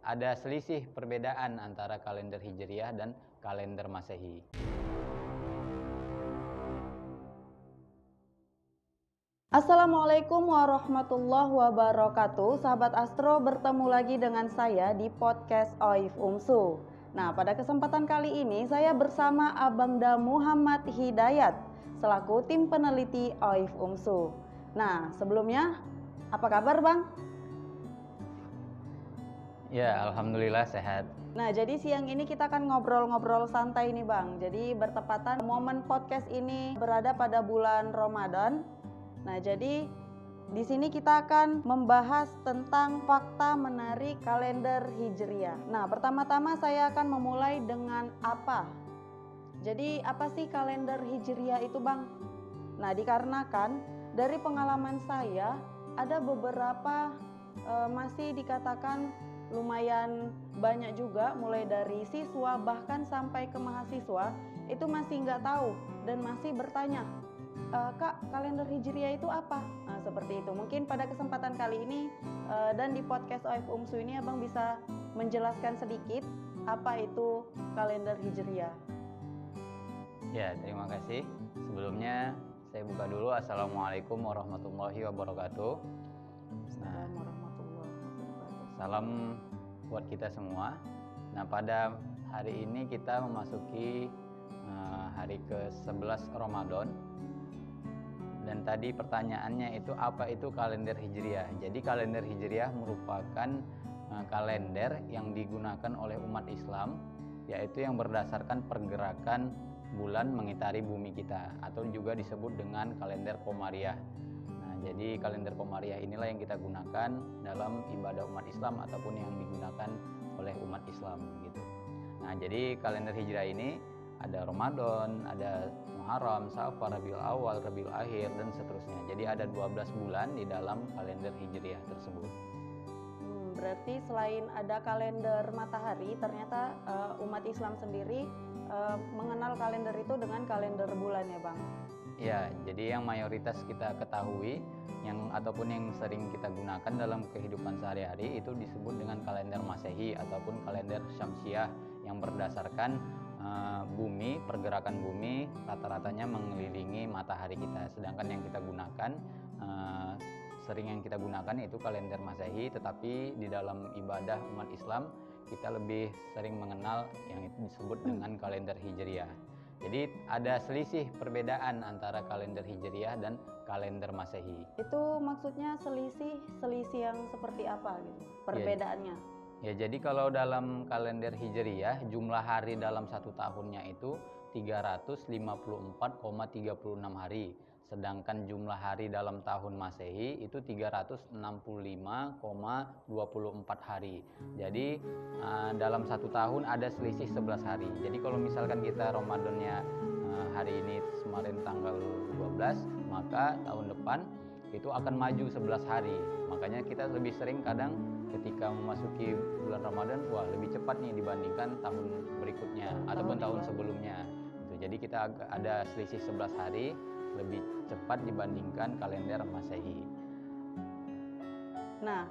ada selisih perbedaan antara kalender Hijriah dan kalender Masehi. Assalamualaikum warahmatullahi wabarakatuh. Sahabat Astro, bertemu lagi dengan saya di podcast OIF UMSU. Nah, pada kesempatan kali ini saya bersama Abang Da Muhammad Hidayat selaku tim peneliti OIF UMSU. Nah, sebelumnya apa kabar, Bang? Ya, alhamdulillah sehat. Nah, jadi siang ini kita akan ngobrol-ngobrol santai nih, Bang. Jadi bertepatan momen podcast ini berada pada bulan Ramadan. Nah, jadi di sini kita akan membahas tentang fakta menarik kalender Hijriah. Nah, pertama-tama saya akan memulai dengan apa? Jadi, apa sih kalender Hijriah itu, Bang? Nah, dikarenakan dari pengalaman saya ada beberapa masih dikatakan lumayan banyak juga, mulai dari siswa bahkan sampai ke mahasiswa itu masih nggak tahu dan masih bertanya, Kak, kalender Hijriah itu apa? Nah, seperti itu. Mungkin pada kesempatan kali ini dan di podcast OIF UMSU ini Abang bisa menjelaskan sedikit apa itu kalender Hijriah. Ya, terima kasih. Sebelumnya saya buka dulu. Assalamualaikum warahmatullahi wabarakatuh. Assalamualaikum warahmatullahi wabarakatuh. Salam buat kita semua. Nah, pada hari ini kita memasuki hari ke-11 Ramadan. Dan tadi pertanyaannya itu apa itu kalender Hijriah. Jadi kalender Hijriah merupakan kalender yang digunakan oleh umat Islam, yaitu yang berdasarkan pergerakan bulan mengitari bumi kita, atau juga disebut dengan kalender Komariah. Nah, jadi kalender Komariah inilah yang kita gunakan dalam ibadah umat Islam ataupun yang digunakan oleh umat Islam gitu. Nah, jadi kalender Hijriah ini ada Ramadan, ada Muharram, Safar, Rabiul Awal, Rabiul Akhir, dan seterusnya. Jadi ada 12 bulan di dalam kalender Hijriah tersebut. Berarti selain ada kalender matahari, ternyata umat Islam sendiri mengenal kalender itu dengan kalender bulan ya, Bang? Ya, jadi yang mayoritas kita ketahui ataupun yang sering kita gunakan dalam kehidupan sehari-hari itu disebut dengan kalender Masehi ataupun kalender Syamsiah yang berdasarkan bumi, pergerakan bumi rata-ratanya mengelilingi matahari kita. Sedangkan yang kita gunakan yang kita gunakan itu kalender Masehi, tetapi di dalam ibadah umat Islam kita lebih sering mengenal yang itu disebut dengan kalender Hijriah. Jadi ada selisih perbedaan antara kalender Hijriah dan kalender Masehi. Itu maksudnya selisih yang seperti apa gitu perbedaannya? Ya, jadi kalau dalam kalender Hijriah jumlah hari dalam satu tahunnya itu 354,36 hari. Sedangkan jumlah hari dalam tahun Masehi itu 365,24 hari. Jadi dalam satu tahun ada selisih 11 hari. Jadi kalau misalkan kita Ramadannya hari ini kemarin tanggal 12, maka tahun depan itu akan maju 11 hari. Makanya kita lebih sering kadang ketika memasuki bulan Ramadan, wah lebih cepat nih dibandingkan tahun berikutnya ataupun tahun sebelumnya. Jadi kita ada selisih 11 hari lebih cepat dibandingkan kalender Masehi. Nah,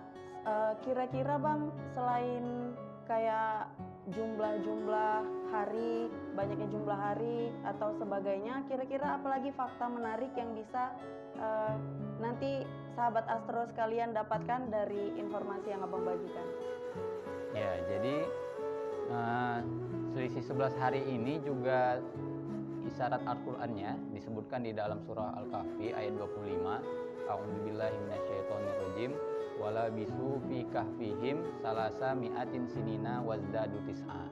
kira-kira Bang, selain kayak jumlah hari, banyaknya jumlah hari atau sebagainya, kira-kira apalagi fakta menarik yang bisa nanti sahabat Astro sekalian dapatkan dari informasi yang Abang bagikan? Ya, jadi selisih 11 hari ini juga isyarat Al-Qur'annya disebutkan di dalam surah Al-Kahfi ayat 25. A'udzubillahi minasyaitonirrajim. Wala bisu fi kahfihim salasa mi'atin sinina wazdadu tis'a.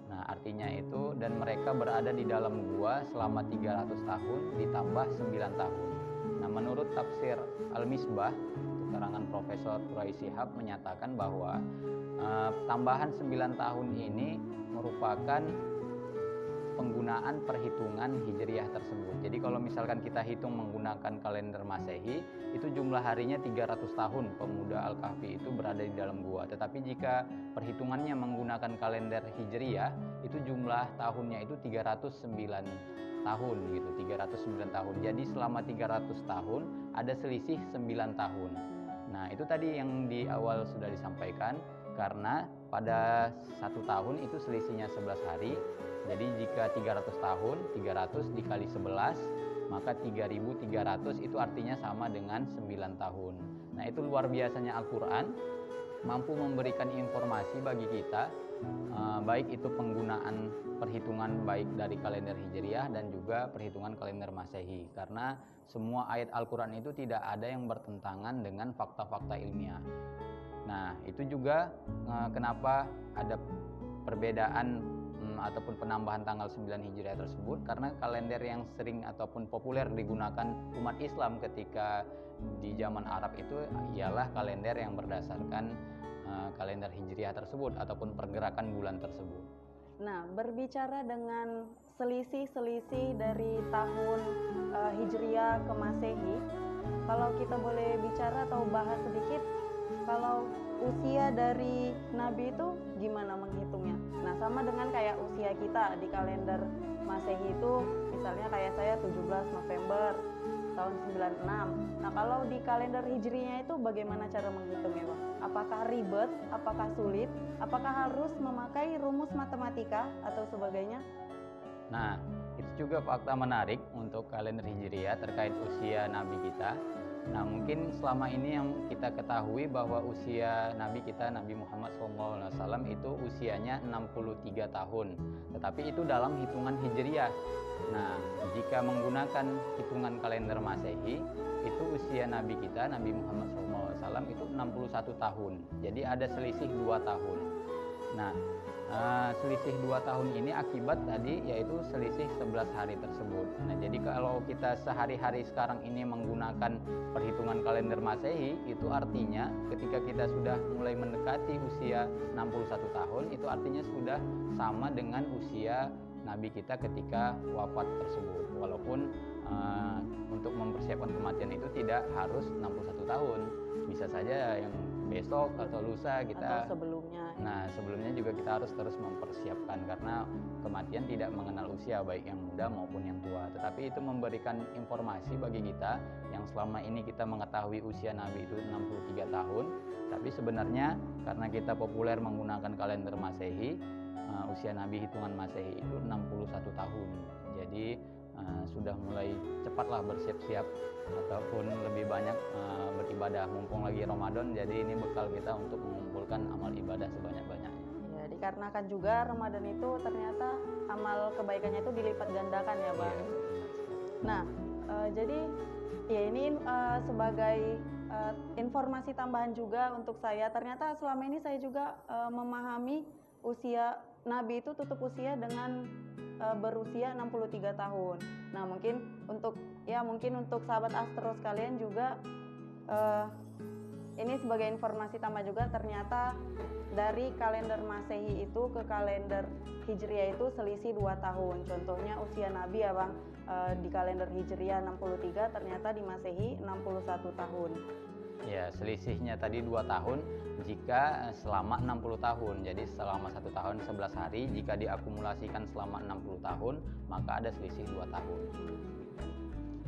Nah, artinya itu dan mereka berada di dalam gua selama 300 tahun ditambah 9 tahun. Nah, menurut tafsir Al-Misbah, karangan Profesor Quraish Shihab menyatakan bahwa tambahan 9 tahun ini merupakan penggunaan perhitungan Hijriah tersebut. Jadi kalau misalkan kita hitung menggunakan kalender Masehi, itu jumlah harinya 300 tahun pemuda Al-Kahfi itu berada di dalam gua. Tetapi jika perhitungannya menggunakan kalender Hijriah, itu jumlah tahunnya itu 309 tahun gitu, 309 tahun. Jadi selama 300 tahun ada selisih 9 tahun. Nah, itu tadi yang di awal sudah disampaikan, karena pada 1 tahun itu selisihnya 11 hari. Jadi jika 300 tahun, 300 dikali 11, maka 3.300 itu artinya sama dengan 9 tahun. Nah, itu luar biasanya Al-Quran, mampu memberikan informasi bagi kita, baik itu penggunaan perhitungan baik dari kalender Hijriah dan juga perhitungan kalender Masehi. Karena semua ayat Al-Quran itu tidak ada yang bertentangan dengan fakta-fakta ilmiah. Nah, itu juga kenapa ada perbedaan ataupun penambahan tanggal 9 Hijriah tersebut, karena kalender yang sering ataupun populer digunakan umat Islam ketika di zaman Arab itu ialah kalender yang berdasarkan kalender Hijriah tersebut ataupun pergerakan bulan tersebut. Nah, berbicara dengan selisih-selisih dari tahun Hijriah ke Masehi, kalau kita boleh bicara atau bahas sedikit, kalau usia dari Nabi itu gimana menghitungnya? Nah, sama dengan kayak usia kita di kalender Masehi itu, misalnya kayak saya 17 November tahun 96. Nah, kalau di kalender Hijriahnya itu bagaimana cara menghitungnya, Bang? Apakah ribet? Apakah sulit? Apakah harus memakai rumus matematika atau sebagainya? Nah, itu juga fakta menarik untuk kalender Hijriah terkait usia Nabi kita. Nah, mungkin selama ini yang kita ketahui bahwa usia Nabi kita, Nabi Muhammad SAW itu usianya 63 tahun. Tetapi itu dalam hitungan Hijriah. Nah, jika menggunakan hitungan kalender Masehi, itu usia Nabi kita, Nabi Muhammad SAW itu 61 tahun. Jadi ada selisih 2 tahun. Nah, selisih 2 tahun ini akibat tadi yaitu selisih 11 hari tersebut. Nah, jadi kalau kita sehari-hari sekarang ini menggunakan perhitungan kalender Masehi, itu artinya ketika kita sudah mulai mendekati usia 61 tahun, itu artinya sudah sama dengan usia Nabi kita ketika wafat tersebut. Walaupun untuk mempersiapkan kematian itu tidak harus 61 tahun. Bisa saja yang besok atau lusa kita, atau sebelumnya. Nah, sebelumnya juga kita harus terus mempersiapkan karena kematian tidak mengenal usia baik yang muda maupun yang tua. Tetapi itu memberikan informasi bagi kita yang selama ini kita mengetahui usia Nabi itu 63 tahun, tapi sebenarnya karena kita populer menggunakan kalender Masehi, usia Nabi hitungan Masehi itu 61 tahun. Jadi sudah mulai cepatlah bersiap-siap ataupun lebih banyak beribadah, mumpung lagi Ramadan. Jadi ini bekal kita untuk mengumpulkan amal ibadah sebanyak-banyaknya. Ya, dikarenakan juga Ramadan itu ternyata amal kebaikannya itu dilipat gandakan ya, Bang. Iya. Nah, jadi ya ini sebagai informasi tambahan juga untuk saya. Ternyata selama ini saya juga memahami usia Nabi itu tutup usia dengan berusia 63 tahun. Nah, mungkin untuk sahabat Astro sekalian juga ini sebagai informasi tambah juga, ternyata dari kalender Masehi itu ke kalender Hijriah itu selisih 2 tahun. Contohnya usia Nabi ya, Bang, di kalender Hijriah 63, ternyata di Masehi 61 tahun. Ya, selisihnya tadi 2 tahun jika selama 60 tahun. Jadi selama 1 tahun 11 hari, jika diakumulasikan selama 60 tahun, maka ada selisih 2 tahun.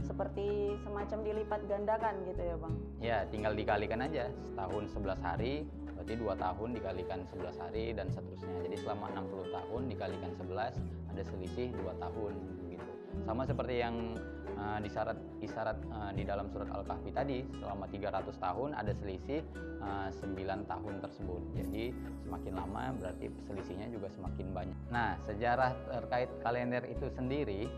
Seperti semacam dilipat gandakan gitu ya, Bang? Ya, tinggal dikalikan aja. Setahun 11 hari, berarti 2 tahun dikalikan 11 hari dan seterusnya. Jadi selama 60 tahun dikalikan 11, ada selisih 2 tahun gitu. Sama seperti yang disyarat di dalam surat Al-Kahfi tadi, selama 300 tahun ada selisih 9 tahun tersebut. Jadi semakin lama berarti selisihnya juga semakin banyak. Nah, sejarah terkait kalender itu sendiri,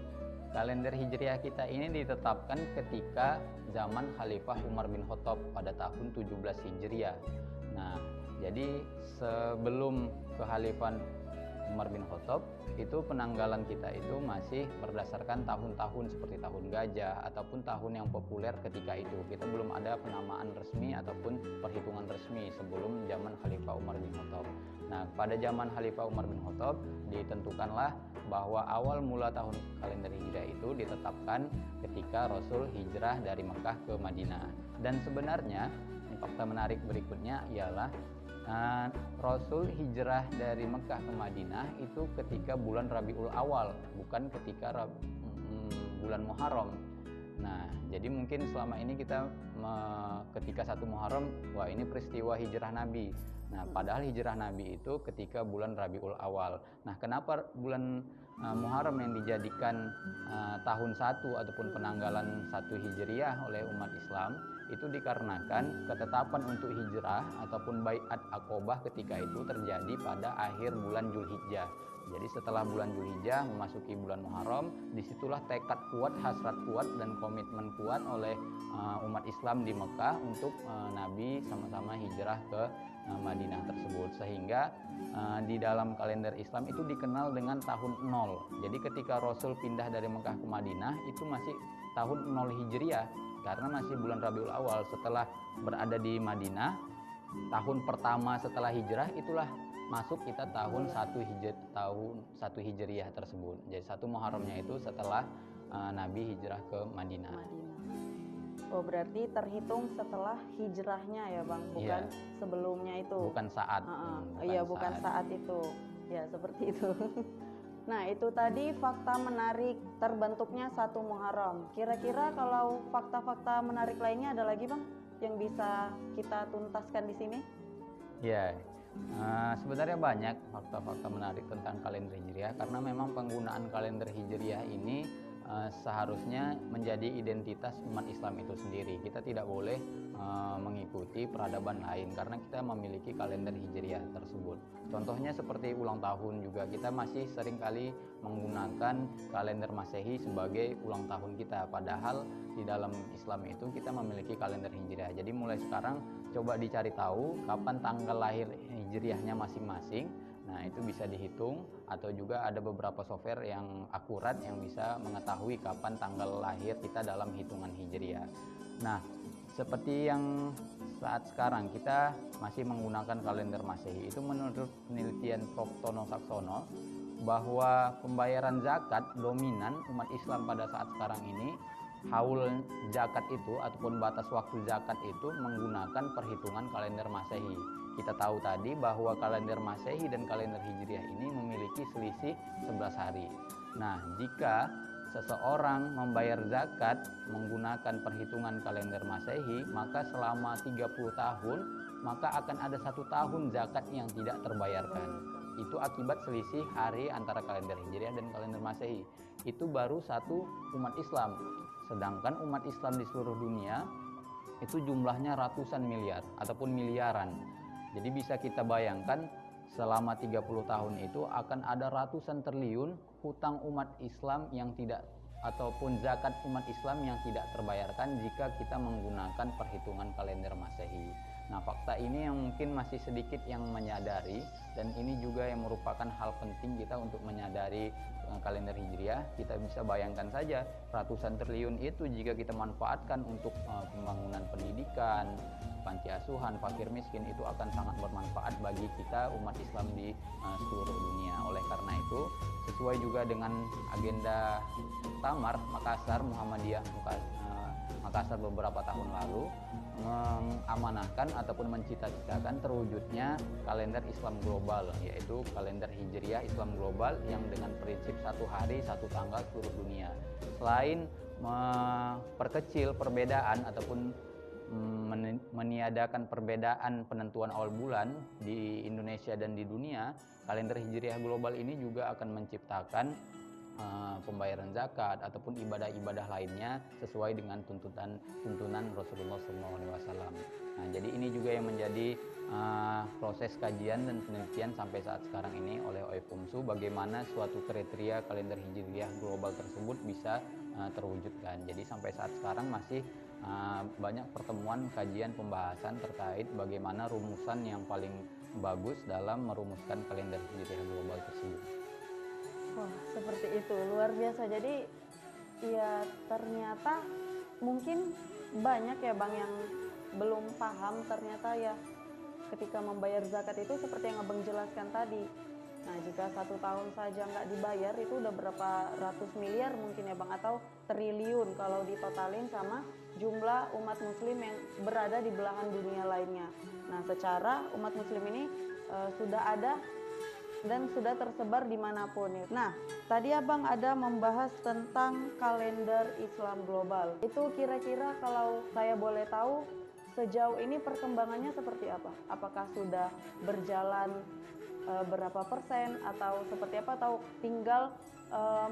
kalender Hijriah kita ini ditetapkan ketika zaman Khalifah Umar bin Khattab pada tahun 17 Hijriah. Nah, jadi sebelum kekhalifahan Umar bin Khattab, itu penanggalan kita itu masih berdasarkan tahun-tahun seperti tahun gajah ataupun tahun yang populer ketika itu. Kita belum ada penamaan resmi ataupun perhitungan resmi sebelum zaman Khalifah Umar bin Khattab. Nah, pada zaman Khalifah Umar bin Khattab ditentukanlah bahwa awal mula tahun kalender Hijriah itu ditetapkan ketika Rasul hijrah dari Mekah ke Madinah. Dan sebenarnya fakta menarik berikutnya ialah Rasul hijrah dari Mekah ke Madinah itu ketika bulan Rabiul Awal, bukan ketika bulan Muharram. Nah, jadi mungkin selama ini kita ketika 1 Muharram, wah ini peristiwa hijrah Nabi. Nah, padahal hijrah Nabi itu ketika bulan Rabiul Awal. Nah, kenapa bulan Muharram yang dijadikan tahun 1 ataupun penanggalan 1 Hijriah oleh umat Islam? Itu dikarenakan ketetapan untuk hijrah ataupun baiat Aqobah ketika itu terjadi pada akhir bulan Zulhijjah. Jadi setelah bulan Zulhijjah memasuki bulan Muharram, disitulah tekad kuat, hasrat kuat, dan komitmen kuat oleh umat Islam di Mekah untuk Nabi sama-sama hijrah ke Madinah tersebut. Sehingga di dalam kalender Islam itu dikenal dengan tahun 0. Jadi ketika Rasul pindah dari Mekah ke Madinah itu masih tahun 0 Hijriah, karena masih bulan Rabiul Awal. Setelah berada di Madinah, tahun pertama setelah hijrah itulah masuk kita tahun 1 Hijriah tersebut. Jadi 1 Muharramnya itu setelah Nabi hijrah ke Madinah. Oh, berarti terhitung setelah hijrahnya ya Bang, bukan sebelumnya itu. Bukan saat. Bukan saat itu. Ya, seperti itu. Nah, itu tadi fakta menarik terbentuknya 1 Muharram. Kira-kira kalau fakta-fakta menarik lainnya ada lagi Bang yang bisa kita tuntaskan di sini? Ya, sebenarnya banyak fakta-fakta menarik tentang kalender Hijriah, karena memang penggunaan kalender Hijriah ini seharusnya menjadi identitas umat Islam itu sendiri. Kita tidak boleh mengikuti peradaban lain karena kita memiliki kalender Hijriah tersebut. Contohnya seperti ulang tahun juga, kita masih seringkali menggunakan kalender Masehi sebagai ulang tahun kita, padahal di dalam Islam itu kita memiliki kalender Hijriah. Jadi mulai sekarang coba dicari tahu kapan tanggal lahir Hijriahnya masing-masing. Nah, itu bisa dihitung, atau juga ada beberapa software yang akurat yang bisa mengetahui kapan tanggal lahir kita dalam hitungan Hijriah. Nah, seperti yang saat sekarang kita masih menggunakan kalender Masehi, itu menurut penelitian Prof. Tono Saksono bahwa pembayaran zakat dominan umat Islam pada saat sekarang ini, haul zakat itu ataupun batas waktu zakat itu menggunakan perhitungan kalender Masehi. Kita tahu tadi bahwa kalender Masehi dan kalender Hijriah ini memiliki selisih 11 hari. Nah, jika seseorang membayar zakat menggunakan perhitungan kalender Masehi, maka selama 30 tahun maka akan ada 1 tahun zakat yang tidak terbayarkan. Itu akibat selisih hari antara kalender Hijriah dan kalender Masehi. Itu baru satu umat Islam. Sedangkan umat Islam di seluruh dunia itu jumlahnya ratusan miliar ataupun miliaran. Jadi bisa kita bayangkan selama 30 tahun itu akan ada ratusan triliun hutang umat Islam yang tidak, ataupun zakat umat Islam yang tidak terbayarkan jika kita menggunakan perhitungan kalender Masehi. Nah, fakta ini yang mungkin masih sedikit yang menyadari, dan ini juga yang merupakan hal penting kita untuk menyadari kalender Hijriah. Kita bisa bayangkan saja ratusan triliun itu jika kita manfaatkan untuk pembangunan pendidikan, panti asuhan, fakir miskin, itu akan sangat bermanfaat bagi kita umat Islam di seluruh dunia. Oleh karena itu, sesuai juga dengan agenda Muktamar Makassar Muhammadiyah Makassar beberapa tahun lalu, mengamanahkan ataupun mencita-citakan terwujudnya kalender Islam global, yaitu kalender Hijriah Islam global yang dengan prinsip 1 hari 1 tanggal seluruh dunia. Selain memperkecil perbedaan ataupun meniadakan perbedaan penentuan awal bulan di Indonesia dan di dunia, kalender Hijriah global ini juga akan menciptakan pembayaran zakat ataupun ibadah-ibadah lainnya sesuai dengan tuntunan Rasulullah SAW. Nah, jadi ini juga yang menjadi proses kajian dan penelitian sampai saat sekarang ini oleh OIFUMSU, bagaimana suatu kriteria kalender Hijriah global tersebut bisa terwujudkan. Jadi sampai saat sekarang masih banyak pertemuan, kajian, pembahasan terkait bagaimana rumusan yang paling bagus dalam merumuskan kalender Hijriah global tersebut. Wah, seperti itu, luar biasa. Jadi ya ternyata mungkin banyak ya Bang yang belum paham ternyata ya ketika membayar zakat itu seperti yang Abang jelaskan tadi. Nah, jika 1 tahun saja nggak dibayar itu udah berapa ratus miliar mungkin ya Bang, atau triliun kalau ditotalin sama jumlah umat muslim yang berada di belahan dunia lainnya. Nah, secara umat muslim ini sudah ada dan sudah tersebar dimanapun. Nah, tadi Abang ada membahas tentang kalender Islam global. Itu kira-kira kalau saya boleh tahu, sejauh ini perkembangannya seperti apa? Apakah sudah berjalan berapa persen atau seperti apa, atau tinggal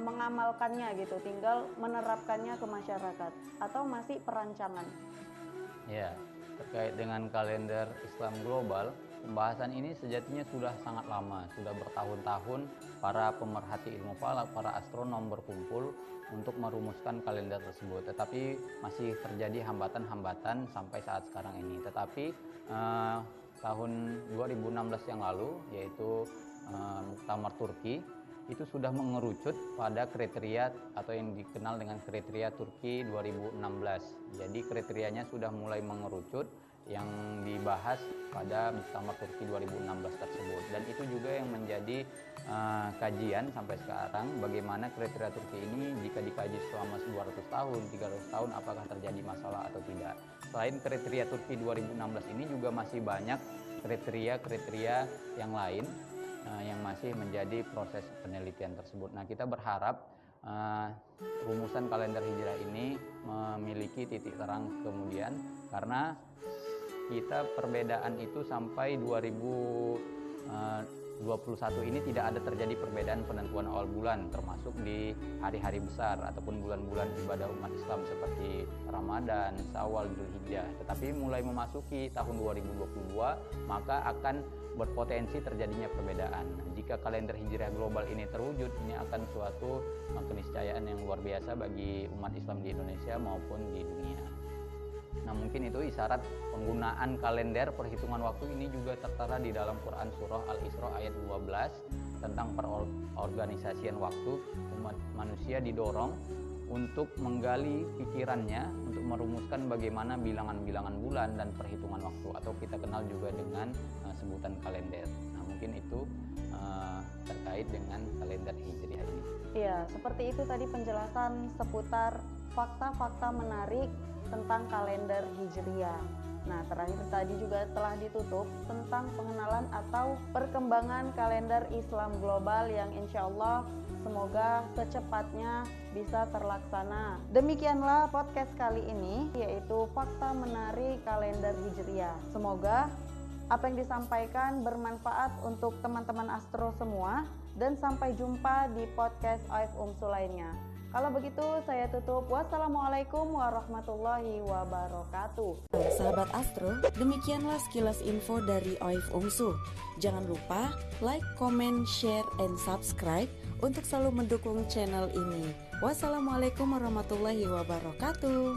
mengamalkannya gitu, tinggal menerapkannya ke masyarakat, atau masih perancangan? Ya, terkait dengan kalender Islam global, pembahasan ini sejatinya sudah sangat lama, sudah bertahun-tahun para pemerhati ilmu falak, para astronom berkumpul untuk merumuskan kalender tersebut. Tetapi masih terjadi hambatan-hambatan sampai saat sekarang ini. Tetapi tahun 2016 yang lalu, yaitu Muktamar Turki, itu sudah mengerucut pada kriteria atau yang dikenal dengan kriteria Turki 2016. Jadi kriterianya sudah mulai mengerucut yang dibahas pada Muktamar Turki 2016 tersebut, dan itu juga yang menjadi kajian sampai sekarang, bagaimana kriteria Turki ini jika dikaji selama 200 tahun, 300 tahun apakah terjadi masalah atau tidak. Selain kriteria Turki 2016 ini juga masih banyak kriteria-kriteria yang lain yang masih menjadi proses penelitian tersebut. Nah, kita berharap rumusan kalender hijrah ini memiliki titik terang kemudian, karena kita perbedaan itu sampai 2021 ini tidak ada terjadi perbedaan penentuan awal bulan, termasuk di hari-hari besar ataupun bulan-bulan ibadah umat Islam seperti Ramadan, Syawal, Dzulhijjah. Tetapi mulai memasuki tahun 2022 maka akan berpotensi terjadinya perbedaan. Jika kalender hijriah global ini terwujud, ini akan suatu keniscayaan yang luar biasa bagi umat Islam di Indonesia maupun di dunia. Nah, mungkin itu isyarat penggunaan kalender perhitungan waktu ini juga tertera di dalam Quran surah Al-Isra ayat 12 tentang perorganisasian waktu. Umat manusia didorong untuk menggali pikirannya untuk merumuskan bagaimana bilangan-bilangan bulan dan perhitungan waktu, atau kita kenal juga dengan sebutan kalender. Nah, mungkin itu terkait dengan kalender hijriah ini. Iya, seperti itu tadi penjelasan seputar fakta-fakta menarik tentang kalender hijriah. Nah, terakhir tadi juga telah ditutup tentang pengenalan atau perkembangan kalender Islam global yang insya Allah semoga secepatnya bisa terlaksana. Demikianlah podcast kali ini, yaitu fakta menarik kalender hijriah. Semoga apa yang disampaikan bermanfaat untuk teman-teman astro semua, dan sampai jumpa di podcast OIF UMSU lainnya. Kalau begitu saya tutup. Wassalamualaikum warahmatullahi wabarakatuh. Sahabat Astro, demikianlah sekilas info dari OIF UMSU. Jangan lupa like, comment, share, and subscribe untuk selalu mendukung channel ini. Wassalamualaikum warahmatullahi wabarakatuh.